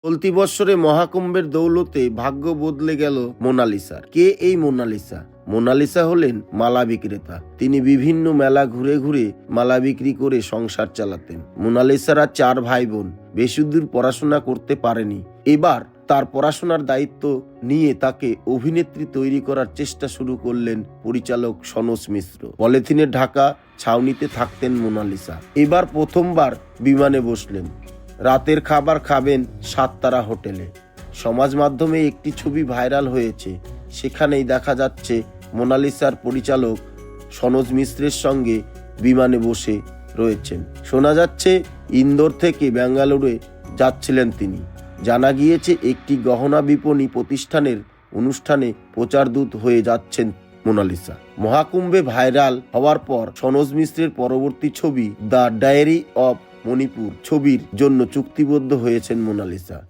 চলতি বৎসরে মহাকুম্ভের দৌলতে ভাগ্য বদলে গেল মোনালিসার। কে এই মোনালিসা? মোনালিসা হলেন মালা বিক্রেতা। তিনি বিভিন্ন মেলা ঘুরে ঘুরে মালা বিক্রি করে সংসার চালাতেন। মোনালিসারা 4 ভাই বোন, বেশি দূর পড়াশোনা করতে পারেনি। এবার তার পড়াশোনার দায়িত্ব নিয়ে তাকে অভিনেত্রী তৈরি করার চেষ্টা শুরু করলেন পরিচালক সনোজ মিশ্র। পলিথিনে ঢাকা ছাউনিতে থাকতেন মোনালিসা। এবার প্রথমবার বিমানে বসলেন। রাতের খাবার খাবেন 7 তারা হোটেলে। সমাজ মাধ্যমে একটি ছবি ভাইরাল হয়েছে। সেখানেই দেখা যাচ্ছে মোনালিসার পরিচালক সনোজ মিশ্রের সঙ্গে বিমানে বসে রয়েছেন। শোনা যাচ্ছে ইন্দোর থেকে বেঙ্গালুরুতে যাচ্ছিলেন তিনি। জানা গিয়েছে একটি গহনা বিপণী প্রতিষ্ঠানের অনুষ্ঠানে প্রচারদূত হয়ে যাচ্ছেন মোনালিসা। মহাকুম্ভে ভাইরাল হওয়ার পর সনোজ মিশ্রের পরবর্তী ছবি দ্য ডায়েরি অব মণিপুর ছবির জন্য চুক্তিবদ্ধ হয়েছেন মোনালিসা।